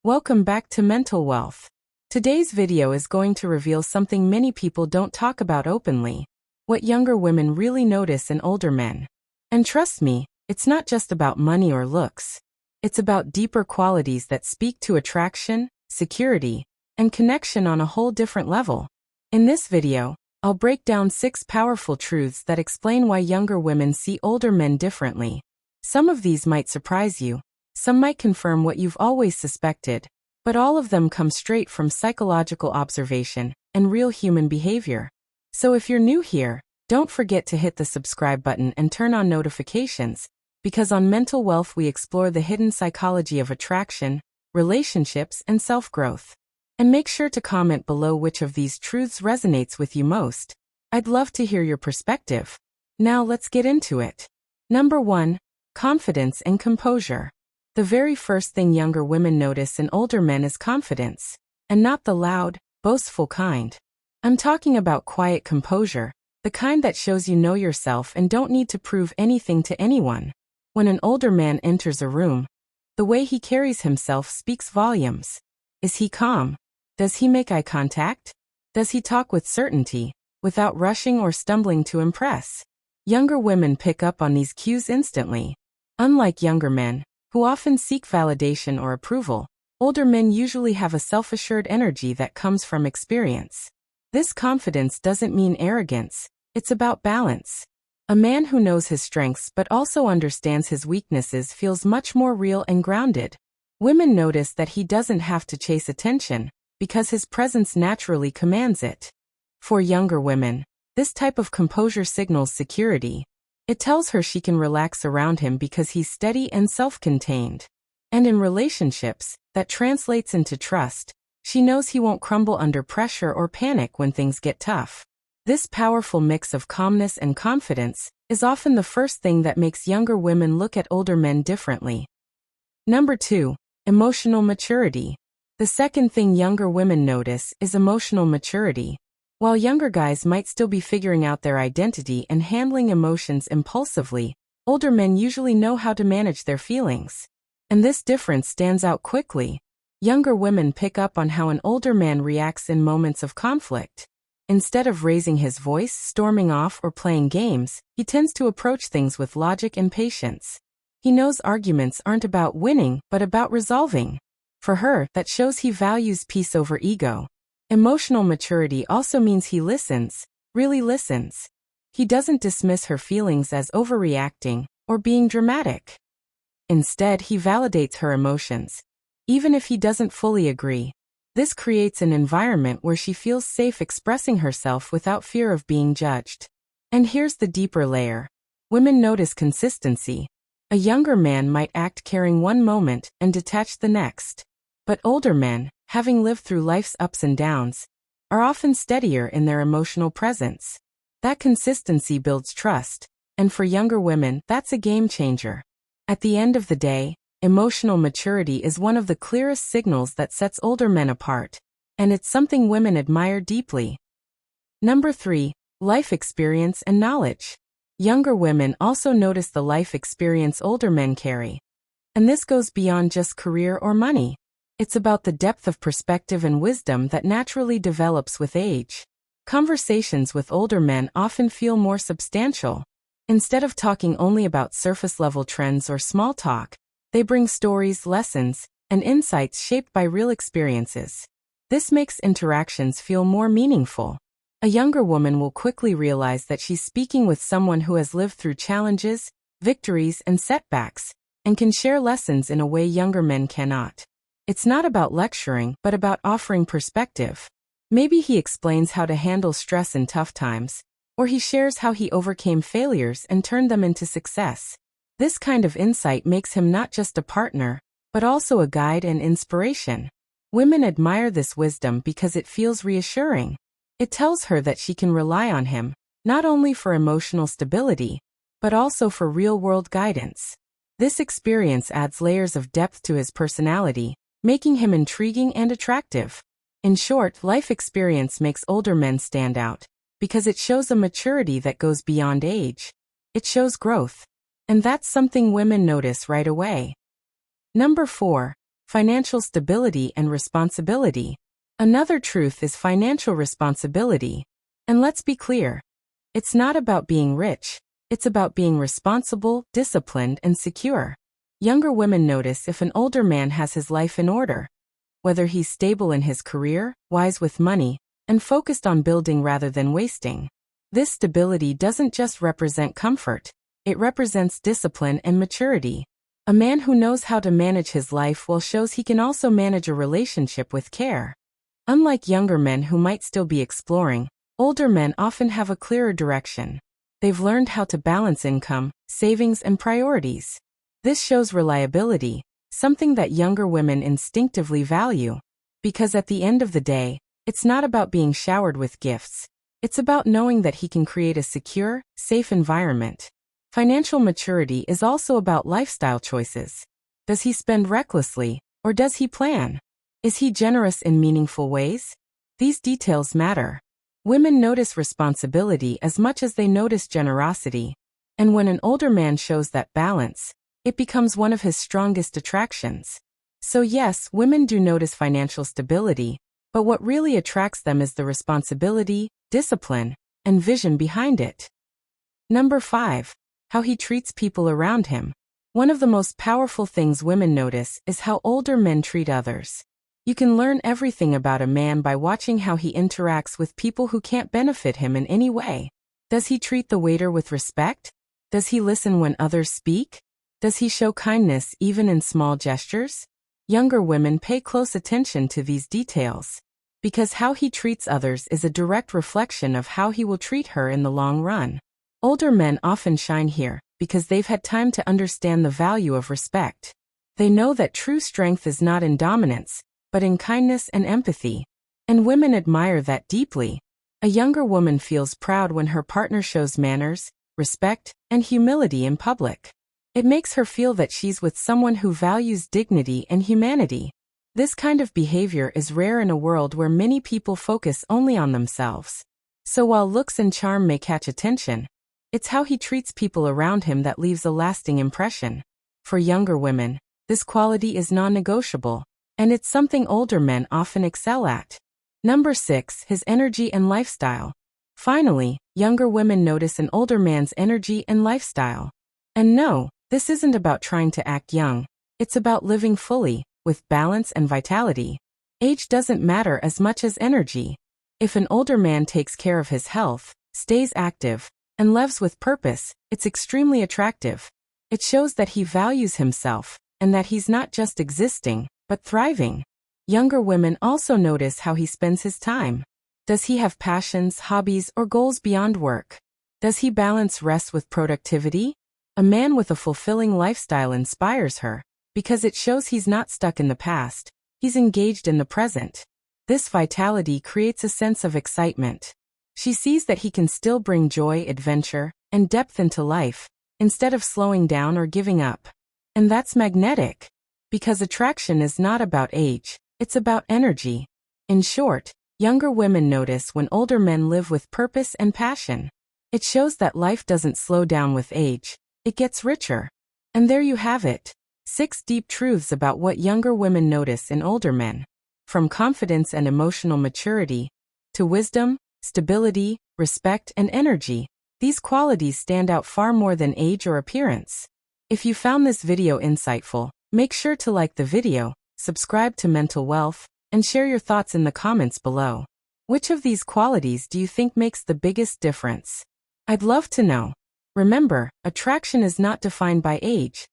Welcome back to Mental Wealth. Today's video is going to reveal something many people don't talk about openly: what younger women really notice in older men. And trust me, it's not just about money or looks. It's about deeper qualities that speak to attraction, security, and connection on a whole different level. In this video, I'll break down 6 powerful truths that explain why younger women see older men differently. Some of these might surprise you. Some might confirm what you've always suspected, but all of them come straight from psychological observation and real human behavior. So if you're new here, don't forget to hit the subscribe button and turn on notifications, because on Mental Wealth we explore the hidden psychology of attraction, relationships, and self-growth. And make sure to comment below which of these truths resonates with you most. I'd love to hear your perspective. Now let's get into it. Number 1. Confidence and composure. The very first thing younger women notice in older men is confidence, and not the loud, boastful kind. I'm talking about quiet composure, the kind that shows you know yourself and don't need to prove anything to anyone. When an older man enters a room, the way he carries himself speaks volumes. Is he calm? Does he make eye contact? Does he talk with certainty, without rushing or stumbling to impress? Younger women pick up on these cues instantly. Unlike younger men, who often seek validation or approval, older men usually have a self-assured energy that comes from experience. This confidence doesn't mean arrogance, it's about balance. A man who knows his strengths but also understands his weaknesses feels much more real and grounded. Women notice that he doesn't have to chase attention, because his presence naturally commands it. For younger women, this type of composure signals security. It tells her she can relax around him because he's steady and self-contained. And in relationships, that translates into trust. She knows he won't crumble under pressure or panic when things get tough. This powerful mix of calmness and confidence is often the first thing that makes younger women look at older men differently. Number 2. Emotional maturity. The second thing younger women notice is emotional maturity. While younger guys might still be figuring out their identity and handling emotions impulsively, older men usually know how to manage their feelings. And this difference stands out quickly. Younger women pick up on how an older man reacts in moments of conflict. Instead of raising his voice, storming off, or playing games, he tends to approach things with logic and patience. He knows arguments aren't about winning, but about resolving. For her, that shows he values peace over ego. Emotional maturity also means he listens, really listens. He doesn't dismiss her feelings as overreacting or being dramatic. Instead, he validates her emotions, even if he doesn't fully agree. This creates an environment where she feels safe expressing herself without fear of being judged. And here's the deeper layer. Women notice consistency. A younger man might act caring one moment and detached the next. But older men, having lived through life's ups and downs, are often steadier in their emotional presence. That consistency builds trust, and for younger women, that's a game changer. At the end of the day, emotional maturity is one of the clearest signals that sets older men apart, and it's something women admire deeply. Number 3. Life experience and knowledge. Younger women also notice the life experience older men carry. And this goes beyond just career or money. It's about the depth of perspective and wisdom that naturally develops with age. Conversations with older men often feel more substantial. Instead of talking only about surface-level trends or small talk, they bring stories, lessons, and insights shaped by real experiences. This makes interactions feel more meaningful. A younger woman will quickly realize that she's speaking with someone who has lived through challenges, victories, and setbacks, and can share lessons in a way younger men cannot. It's not about lecturing, but about offering perspective. Maybe he explains how to handle stress in tough times, or he shares how he overcame failures and turned them into success. This kind of insight makes him not just a partner, but also a guide and inspiration. Women admire this wisdom because it feels reassuring. It tells her that she can rely on him, not only for emotional stability, but also for real-world guidance. This experience adds layers of depth to his personality, making him intriguing and attractive. In short, life experience makes older men stand out, because it shows a maturity that goes beyond age. It shows growth. And that's something women notice right away. Number 4. financial stability and responsibility. Another truth is financial responsibility. And let's be clear, it's not about being rich, it's about being responsible, disciplined, and secure. Younger women notice if an older man has his life in order, whether he's stable in his career, wise with money, and focused on building rather than wasting. This stability doesn't just represent comfort, it represents discipline and maturity. A man who knows how to manage his life well shows he can also manage a relationship with care. Unlike younger men who might still be exploring, older men often have a clearer direction. They've learned how to balance income, savings, and priorities. This shows reliability, something that younger women instinctively value. Because at the end of the day, it's not about being showered with gifts. It's about knowing that he can create a secure, safe environment. Financial maturity is also about lifestyle choices. Does he spend recklessly, or does he plan? Is he generous in meaningful ways? These details matter. Women notice responsibility as much as they notice generosity. And when an older man shows that balance, it becomes one of his strongest attractions. So yes, women do notice financial stability, but what really attracts them is the responsibility, discipline, and vision behind it. Number 5. How he treats people around him. One of the most powerful things women notice is how older men treat others. You can learn everything about a man by watching how he interacts with people who can't benefit him in any way. Does he treat the waiter with respect? Does he listen when others speak? Does he show kindness even in small gestures? Younger women pay close attention to these details, because how he treats others is a direct reflection of how he will treat her in the long run. Older men often shine here because they've had time to understand the value of respect. They know that true strength is not in dominance, but in kindness and empathy. And women admire that deeply. A younger woman feels proud when her partner shows manners, respect, and humility in public. It makes her feel that she's with someone who values dignity and humanity. This kind of behavior is rare in a world where many people focus only on themselves. So while looks and charm may catch attention, it's how he treats people around him that leaves a lasting impression. For younger women, this quality is non-negotiable, and it's something older men often excel at. Number 6. His energy and lifestyle. Finally, younger women notice an older man's energy and lifestyle. And no, this isn't about trying to act young. It's about living fully, with balance and vitality. Age doesn't matter as much as energy. If an older man takes care of his health, stays active, and lives with purpose, it's extremely attractive. It shows that he values himself, and that he's not just existing, but thriving. Younger women also notice how he spends his time. Does he have passions, hobbies, or goals beyond work? Does he balance rest with productivity? A man with a fulfilling lifestyle inspires her, because it shows he's not stuck in the past, he's engaged in the present. This vitality creates a sense of excitement. She sees that he can still bring joy, adventure, and depth into life, instead of slowing down or giving up. And that's magnetic. Because attraction is not about age, it's about energy. In short, younger women notice when older men live with purpose and passion. It shows that life doesn't slow down with age, it gets richer. And there you have it. 6 deep truths about what younger women notice in older men. From confidence and emotional maturity, to wisdom, stability, respect, and energy, these qualities stand out far more than age or appearance. If you found this video insightful, make sure to like the video, subscribe to Mental Wealth, and share your thoughts in the comments below. Which of these qualities do you think makes the biggest difference? I'd love to know. Remember, attraction is not defined by age.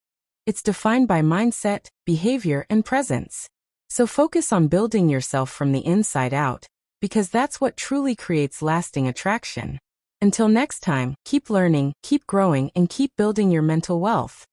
It's defined by mindset, behavior, and presence. So focus on building yourself from the inside out, because that's what truly creates lasting attraction. Until next time, keep learning, keep growing, and keep building your mental wealth.